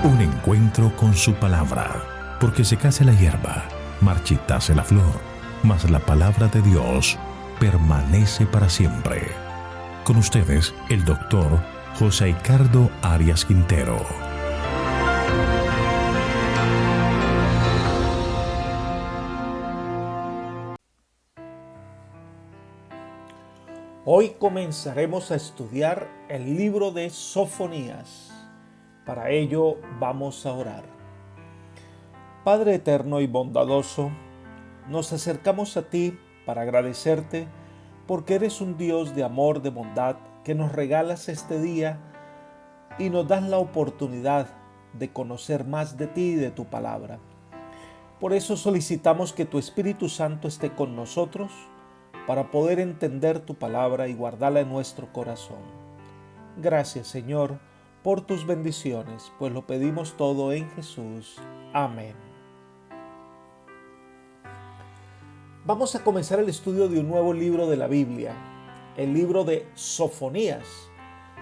Un encuentro con su palabra, porque secase la hierba, marchitase la flor, mas la palabra de Dios permanece para siempre. Con ustedes, el doctor José Ricardo Arias Quintero. Hoy comenzaremos a estudiar el libro de Sofonías. Para ello vamos a orar. Padre eterno y bondadoso, nos acercamos a ti para agradecerte porque eres un Dios de amor, de bondad, que nos regalas este día y nos das la oportunidad de conocer más de ti y de tu palabra. Por eso solicitamos que tu Espíritu Santo esté con nosotros para poder entender tu palabra y guardarla en nuestro corazón. Gracias, Señor, por tus bendiciones, pues lo pedimos todo en Jesús. Amén. Vamos a comenzar el estudio de un nuevo libro de la Biblia, el libro de Sofonías,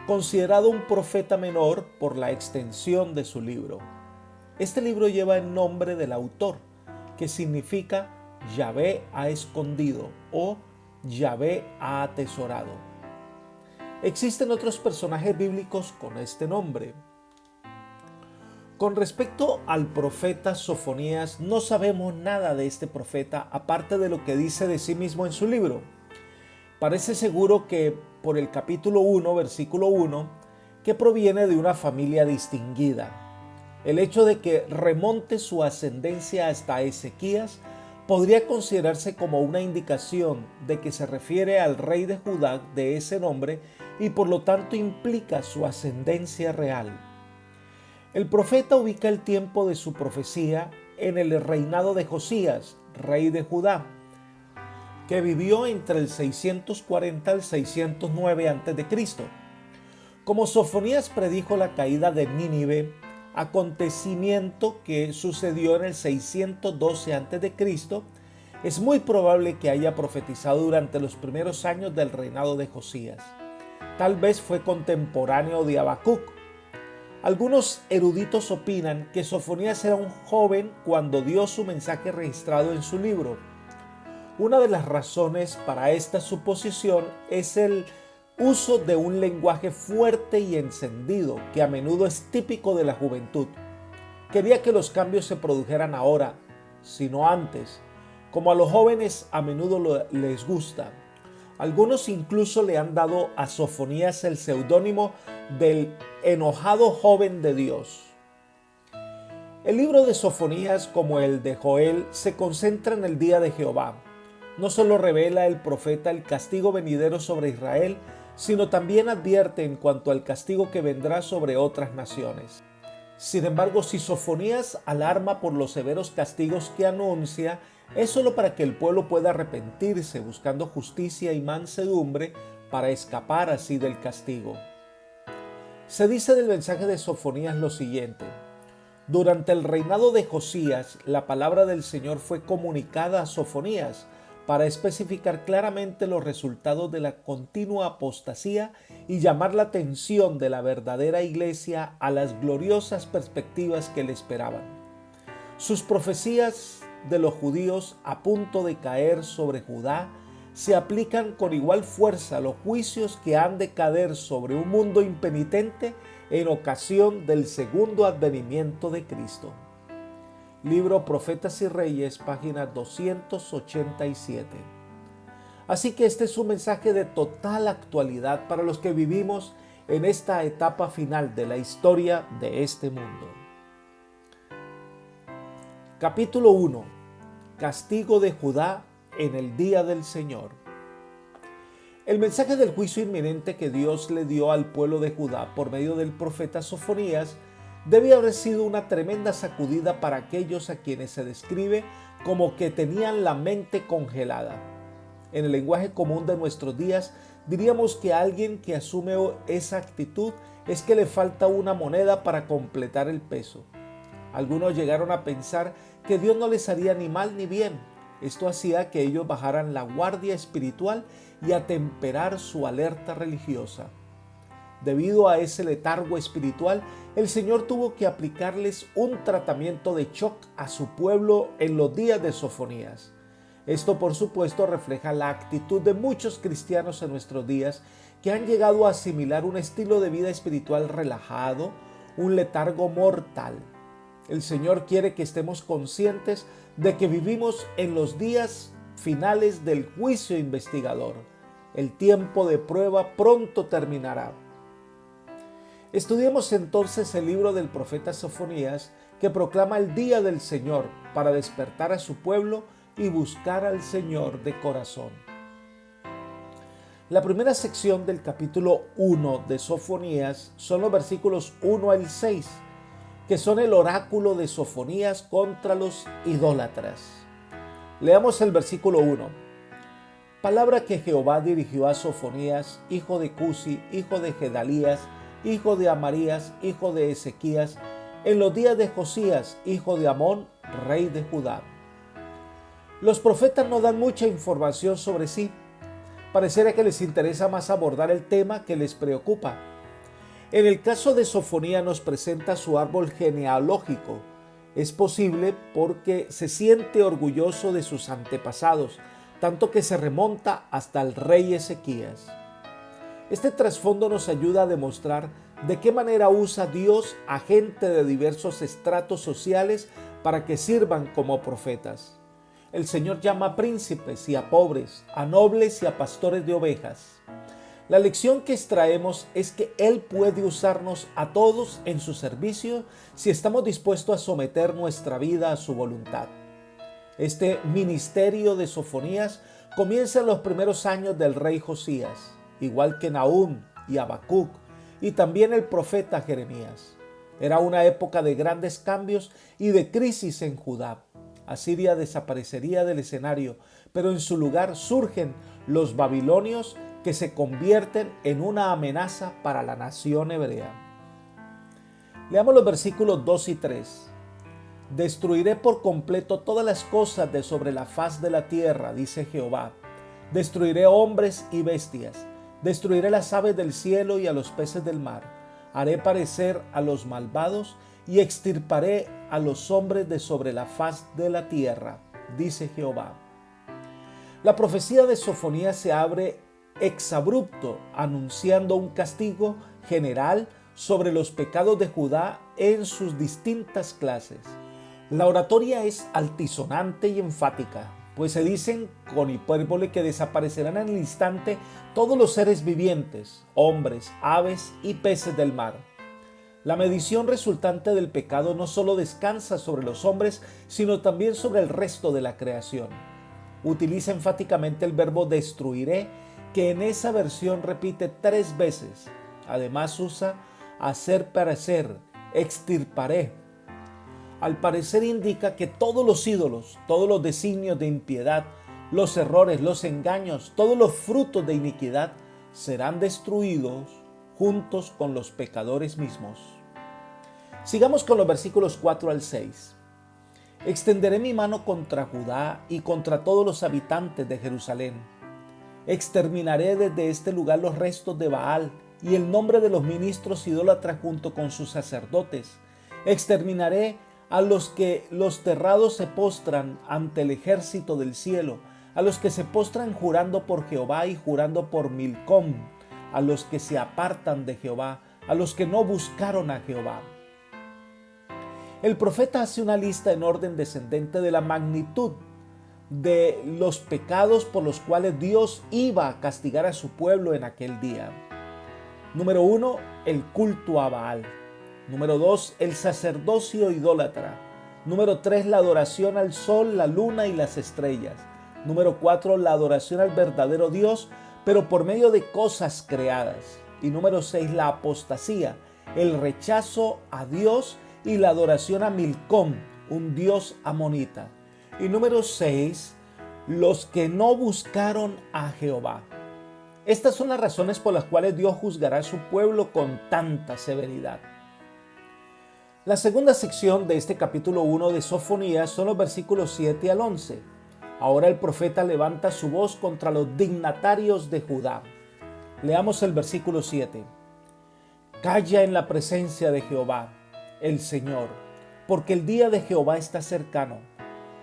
considerado un profeta menor por la extensión de su libro. Este libro lleva el nombre del autor, que significa Yahvé ha escondido o Yahvé ha atesorado. Existen otros personajes bíblicos con este nombre. Con respecto al profeta Sofonías, no sabemos nada de este profeta aparte de lo que dice de sí mismo en su libro. Parece seguro que por el capítulo 1, versículo 1, que proviene de una familia distinguida. El hecho de que remonte su ascendencia hasta Ezequías podría considerarse como una indicación de que se refiere al rey de Judá de ese nombre y por lo tanto implica su ascendencia real. El profeta ubica el tiempo de su profecía en el reinado de Josías, rey de Judá, que vivió entre el 640 al 609 a.C. Como Sofonías predijo la caída de Nínive, acontecimiento que sucedió en el 612 a.C., es muy probable que haya profetizado durante los primeros años del reinado de Josías. Tal vez fue contemporáneo de Habacuc. Algunos eruditos opinan que Sofonías era un joven cuando dio su mensaje registrado en su libro. Una de las razones para esta suposición es el uso de un lenguaje fuerte y encendido que a menudo es típico de la juventud. Quería que los cambios se produjeran ahora, sino antes, como a los jóvenes a menudo les gusta. Algunos incluso le han dado a Sofonías el seudónimo del enojado joven de Dios. El libro de Sofonías, como el de Joel, se concentra en el día de Jehová. No solo revela el profeta el castigo venidero sobre Israel, sino también advierte en cuanto al castigo que vendrá sobre otras naciones. Sin embargo, si Sofonías alarma por los severos castigos que anuncia, es solo para que el pueblo pueda arrepentirse buscando justicia y mansedumbre para escapar así del castigo. Se dice del mensaje de Sofonías lo siguiente: durante el reinado de Josías, la palabra del Señor fue comunicada a Sofonías para especificar claramente los resultados de la continua apostasía y llamar la atención de la verdadera iglesia a las gloriosas perspectivas que le esperaban. Sus profecías de los judíos a punto de caer sobre Judá se aplican con igual fuerza a los juicios que han de caer sobre un mundo impenitente en ocasión del segundo advenimiento de Cristo. Libro Profetas y Reyes, página 287. Así que este es un mensaje de total actualidad para los que vivimos en esta etapa final de la historia de este mundo. Capítulo 1. Castigo de Judá en el día del Señor. El mensaje del juicio inminente que Dios le dio al pueblo de Judá por medio del profeta Sofonías debe haber sido una tremenda sacudida para aquellos a quienes se describe como que tenían la mente congelada. En el lenguaje común de nuestros días, diríamos que alguien que asume esa actitud es que le falta una moneda para completar el peso. Algunos llegaron a pensar que Dios no les haría ni mal ni bien. Esto hacía que ellos bajaran la guardia espiritual y atemperar su alerta religiosa. Debido a ese letargo espiritual, el Señor tuvo que aplicarles un tratamiento de shock a su pueblo en los días de Sofonías. Esto, por supuesto, refleja la actitud de muchos cristianos en nuestros días que han llegado a asimilar un estilo de vida espiritual relajado, un letargo mortal. El Señor quiere que estemos conscientes de que vivimos en los días finales del juicio investigador. El tiempo de prueba pronto terminará. Estudiemos entonces el libro del profeta Sofonías, que proclama el día del Señor para despertar a su pueblo y buscar al Señor de corazón. La primera sección del capítulo 1 de Sofonías son los versículos 1 al 6, que son el oráculo de Sofonías contra los idólatras. Leamos el versículo 1. Palabra que Jehová dirigió a Sofonías, hijo de Cusi, hijo de Gedalías, hijo de Amarías, hijo de Ezequías, en los días de Josías, hijo de Amón, rey de Judá. Los profetas no dan mucha información sobre sí. Pareciera que les interesa más abordar el tema que les preocupa. En el caso de Sofonías nos presenta su árbol genealógico. Es posible porque se siente orgulloso de sus antepasados, tanto que se remonta hasta el rey Ezequías. Este trasfondo nos ayuda a demostrar de qué manera usa Dios a gente de diversos estratos sociales para que sirvan como profetas. El Señor llama a príncipes y a pobres, a nobles y a pastores de ovejas. La lección que extraemos es que Él puede usarnos a todos en su servicio si estamos dispuestos a someter nuestra vida a su voluntad. Este ministerio de Sofonías comienza en los primeros años del rey Josías, igual que Nahum y Habacuc, y también el profeta Jeremías. Era una época de grandes cambios y de crisis en Judá. Asiria desaparecería del escenario, pero en su lugar surgen los babilonios que se convierten en una amenaza para la nación hebrea. Leamos los versículos 2 y 3. Destruiré por completo todas las cosas de sobre la faz de la tierra, dice Jehová. Destruiré hombres y bestias. Destruiré las aves del cielo y a los peces del mar. Haré parecer a los malvados y extirparé a los hombres de sobre la faz de la tierra, dice Jehová. La profecía de Sofonías se abre exabrupto, anunciando un castigo general sobre los pecados de Judá en sus distintas clases. La oratoria es altisonante y enfática, pues se dicen con hipérbole que desaparecerán en el instante todos los seres vivientes, hombres, aves y peces del mar. La medición resultante del pecado no solo descansa sobre los hombres, sino también sobre el resto de la creación. Utiliza enfáticamente el verbo destruiré, que en esa versión repite 3 veces. Además usa hacer perecer, extirparé. Al parecer indica que todos los ídolos, todos los designios de impiedad, los errores, los engaños, todos los frutos de iniquidad serán destruidos juntos con los pecadores mismos. Sigamos con los versículos 4 al 6. Extenderé mi mano contra Judá y contra todos los habitantes de Jerusalén. Exterminaré desde este lugar los restos de Baal y el nombre de los ministros idólatras junto con sus sacerdotes. Exterminaré a los que los terrados se postran ante el ejército del cielo, a los que se postran jurando por Jehová y jurando por Milcom, a los que se apartan de Jehová, a los que no buscaron a Jehová. El profeta hace una lista en orden descendente de la magnitud de los pecados por los cuales Dios iba a castigar a su pueblo en aquel día. Número 1, el culto a Baal. Número 2, el sacerdocio idólatra. Número 3, la adoración al sol, la luna y las estrellas. Número 4, la adoración al verdadero Dios, pero por medio de cosas creadas. Y número 6, la apostasía, el rechazo a Dios y la adoración a Milcom, un dios amonita. Y número 6, los que no buscaron a Jehová. Estas son las razones por las cuales Dios juzgará a su pueblo con tanta severidad. La segunda sección de este capítulo 1 de Sofonías son los versículos 7 al 11. Ahora el profeta levanta su voz contra los dignatarios de Judá. Leamos el versículo 7. Calla en la presencia de Jehová, el Señor, porque el día de Jehová está cercano,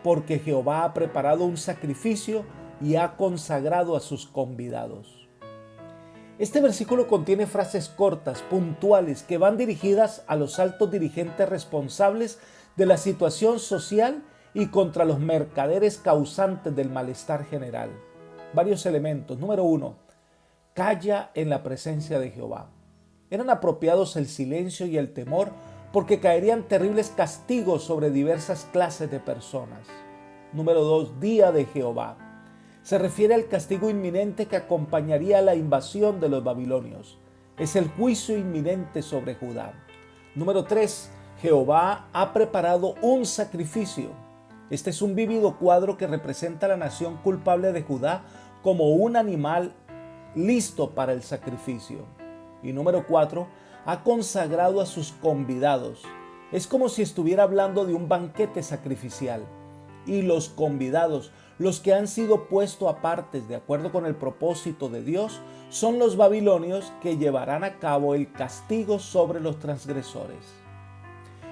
porque Jehová ha preparado un sacrificio y ha consagrado a sus convidados. Este versículo contiene frases cortas, puntuales, que van dirigidas a los altos dirigentes responsables de la situación social y contra los mercaderes causantes del malestar general. Varios elementos. Número 1. Calla en la presencia de Jehová. Eran apropiados el silencio y el temor porque caerían terribles castigos sobre diversas clases de personas. Número 2. Día de Jehová. Se refiere al castigo inminente que acompañaría a la invasión de los babilonios. Es el juicio inminente sobre Judá. Número 3. Jehová ha preparado un sacrificio. Este es un vívido cuadro que representa a la nación culpable de Judá como un animal listo para el sacrificio. Y número 4. Ha consagrado a sus convidados. Es como si estuviera hablando de un banquete sacrificial. Y los convidados, los que han sido puestos aparte de acuerdo con el propósito de Dios, son los babilonios que llevarán a cabo el castigo sobre los transgresores.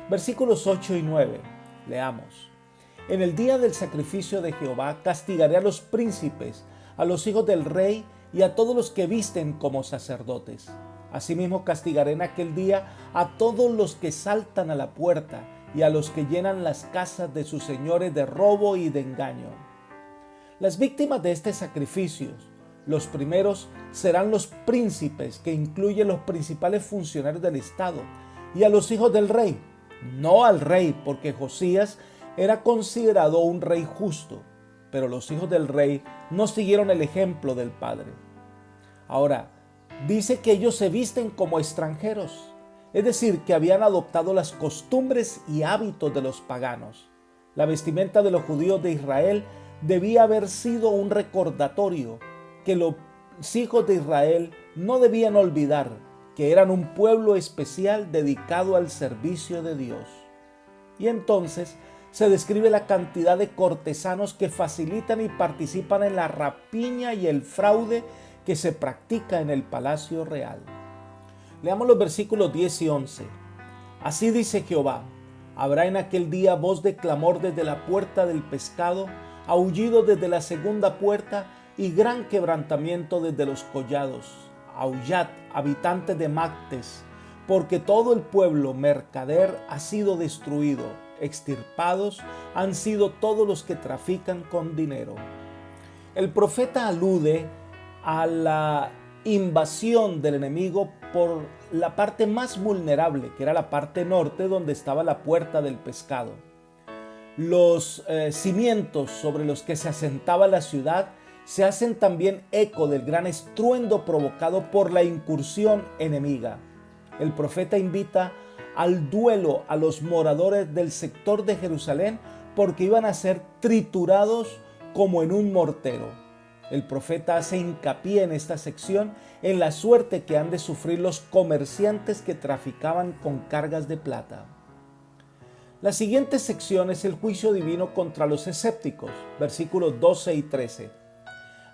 Versículos 8 y 9. Leamos. En el día del sacrificio de Jehová castigaré a los príncipes, a los hijos del rey y a todos los que visten como sacerdotes. Asimismo castigaré en aquel día a todos los que saltan a la puerta y a los que llenan las casas de sus señores de robo y de engaño. Las víctimas de este sacrificio, los primeros serán los príncipes, que incluyen los principales funcionarios del Estado, y a los hijos del rey, no al rey, porque Josías era considerado un rey justo, pero los hijos del rey no siguieron el ejemplo del padre. Ahora, dice que ellos se visten como extranjeros, es decir, que habían adoptado las costumbres y hábitos de los paganos. La vestimenta de los judíos de Israel debía haber sido un recordatorio que los hijos de Israel no debían olvidar que eran un pueblo especial dedicado al servicio de Dios. Y entonces se describe la cantidad de cortesanos que facilitan y participan en la rapiña y el fraude que se practica en el palacio real. Leamos los versículos 10 y 11. Así dice Jehová: habrá en aquel día voz de clamor desde la puerta del pescado, aullido desde la segunda puerta y gran quebrantamiento desde los collados. Aullad, habitantes de Mactes, porque todo el pueblo mercader ha sido destruido. Extirpados han sido todos los que trafican con dinero. El profeta alude a la invasión del enemigo por la parte más vulnerable, que era la parte norte, donde estaba la puerta del pescado. Los cimientos sobre los que se asentaba la ciudad se hacen también eco del gran estruendo provocado por la incursión enemiga. El profeta invita al duelo a los moradores del sector de Jerusalén porque iban a ser triturados como en un mortero. El profeta hace hincapié en esta sección en la suerte que han de sufrir los comerciantes que traficaban con cargas de plata. La siguiente sección es el juicio divino contra los escépticos, versículos 12 y 13.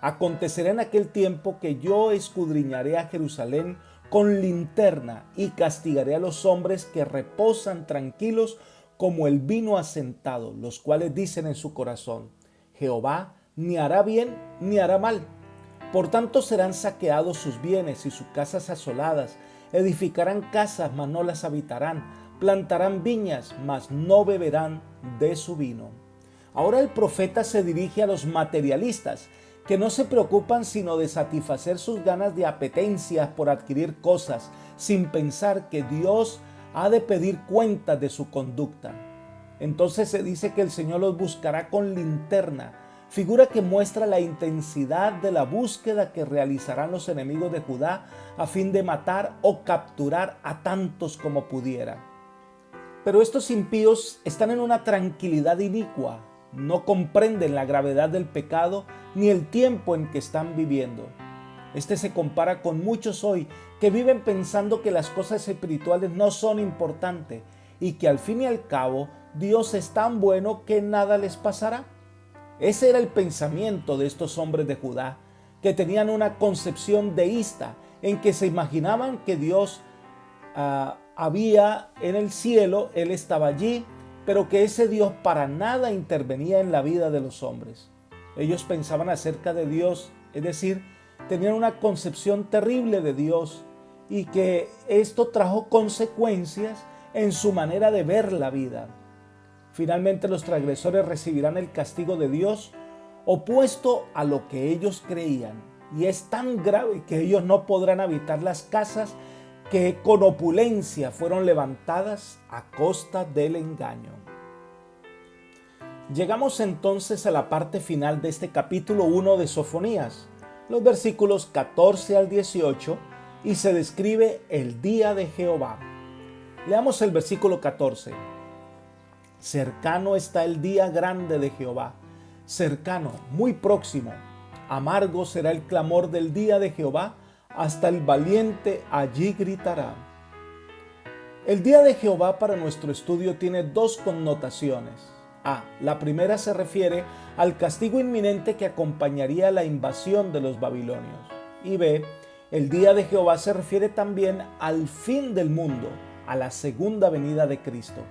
Acontecerá en aquel tiempo que yo escudriñaré a Jerusalén con linterna y castigaré a los hombres que reposan tranquilos como el vino asentado, los cuales dicen en su corazón: Jehová ni hará bien ni hará mal. Por tanto serán saqueados sus bienes y sus casas asoladas. Edificarán casas, mas no las habitarán. Plantarán viñas, mas no beberán de su vino. Ahora el profeta se dirige a los materialistas, que no se preocupan sino de satisfacer sus ganas de apetencias por adquirir cosas, sin pensar que Dios ha de pedir cuentas de su conducta. Entonces se dice que el Señor los buscará con linterna, figura que muestra la intensidad de la búsqueda que realizarán los enemigos de Judá a fin de matar o capturar a tantos como pudiera. Pero estos impíos están en una tranquilidad inicua, no comprenden la gravedad del pecado ni el tiempo en que están viviendo. Este se compara con muchos hoy que viven pensando que las cosas espirituales no son importantes y que al fin y al cabo Dios es tan bueno que nada les pasará. Ese era el pensamiento de estos hombres de Judá, que tenían una concepción deísta en que se imaginaban que Dios había en el cielo, Él estaba allí, pero que ese Dios para nada intervenía en la vida de los hombres. Ellos pensaban acerca de Dios, es decir, tenían una concepción terrible de Dios y que esto trajo consecuencias en su manera de ver la vida. Finalmente los transgresores recibirán el castigo de Dios opuesto a lo que ellos creían. Y es tan grave que ellos no podrán habitar las casas que con opulencia fueron levantadas a costa del engaño. Llegamos entonces a la parte final de este capítulo 1 de Sofonías, los versículos 14 al 18, y se describe el día de Jehová. Leamos el versículo 14. Cercano está el día grande de Jehová, cercano, muy próximo. Amargo será el clamor del día de Jehová, hasta el valiente allí gritará. El día de Jehová para nuestro estudio tiene dos connotaciones. A. La primera se refiere al castigo inminente que acompañaría la invasión de los babilonios. Y B. El día de Jehová se refiere también al fin del mundo, a la segunda venida de Cristo.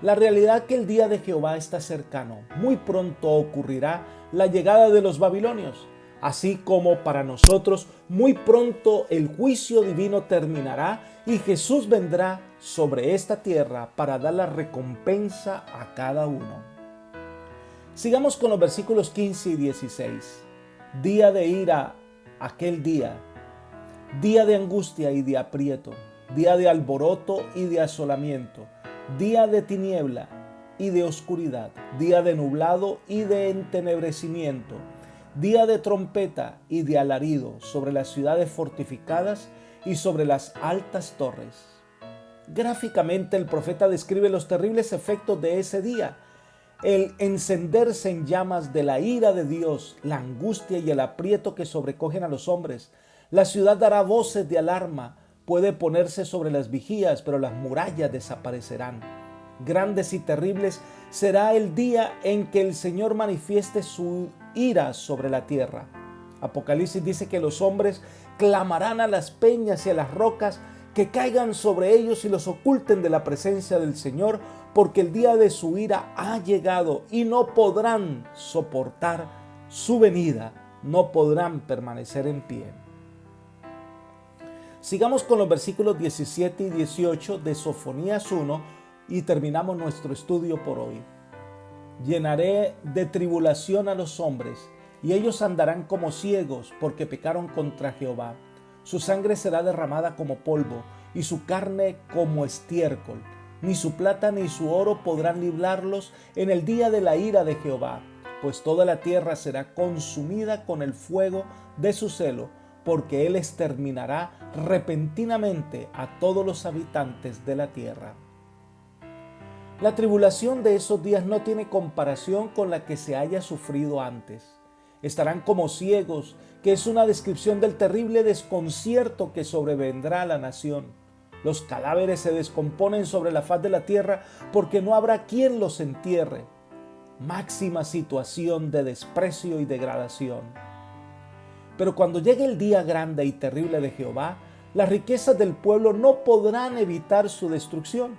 La realidad que el día de Jehová está cercano. Muy pronto ocurrirá la llegada de los babilonios, así como para nosotros muy pronto el juicio divino terminará y Jesús vendrá sobre esta tierra para dar la recompensa a cada uno. Sigamos con los versículos 15 y 16. Día de ira, aquel día, día de angustia y de aprieto, día de alboroto y de asolamiento, día de tiniebla y de oscuridad, día de nublado y de entenebrecimiento, día de trompeta y de alarido sobre las ciudades fortificadas y sobre las altas torres. Gráficamente el profeta describe los terribles efectos de ese día, el encenderse en llamas de la ira de Dios, la angustia y el aprieto que sobrecogen a los hombres. La ciudad dará voces de alarma, puede ponerse sobre las vigías, pero las murallas desaparecerán. Grandes y terribles será el día en que el Señor manifieste su ira sobre la tierra. Apocalipsis dice que los hombres clamarán a las peñas y a las rocas que caigan sobre ellos y los oculten de la presencia del Señor, porque el día de su ira ha llegado y no podrán soportar su venida, no podrán permanecer en pie. Sigamos con los versículos 17 y 18 de Sofonías 1 y terminamos nuestro estudio por hoy. Llenaré de tribulación a los hombres, y ellos andarán como ciegos porque pecaron contra Jehová. Su sangre será derramada como polvo, y su carne como estiércol. Ni su plata ni su oro podrán librarlos en el día de la ira de Jehová, pues toda la tierra será consumida con el fuego de su celo, porque Él exterminará repentinamente a todos los habitantes de la tierra. La tribulación de esos días no tiene comparación con la que se haya sufrido antes. Estarán como ciegos, que es una descripción del terrible desconcierto que sobrevendrá a la nación. Los cadáveres se descomponen sobre la faz de la tierra porque no habrá quien los entierre. Máxima situación de desprecio y degradación. Pero cuando llegue el día grande y terrible de Jehová, las riquezas del pueblo no podrán evitar su destrucción.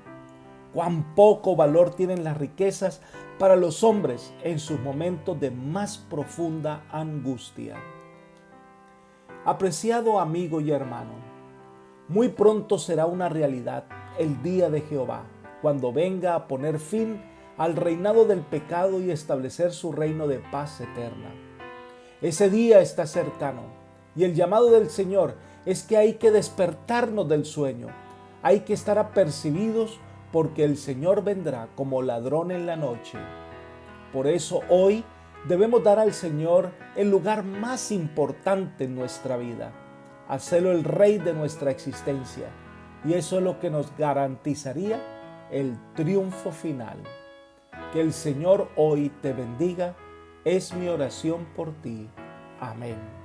Cuán poco valor tienen las riquezas para los hombres en sus momentos de más profunda angustia. Apreciado amigo y hermano, muy pronto será una realidad el día de Jehová, cuando venga a poner fin al reinado del pecado y establecer su reino de paz eterna. Ese día está cercano y el llamado del Señor es que hay que despertarnos del sueño, hay que estar apercibidos porque el Señor vendrá como ladrón en la noche. Por eso hoy debemos dar al Señor el lugar más importante en nuestra vida, hacerlo el Rey de nuestra existencia, y eso es lo que nos garantizaría el triunfo final. Que el Señor hoy te bendiga, es mi oración por ti. Amén.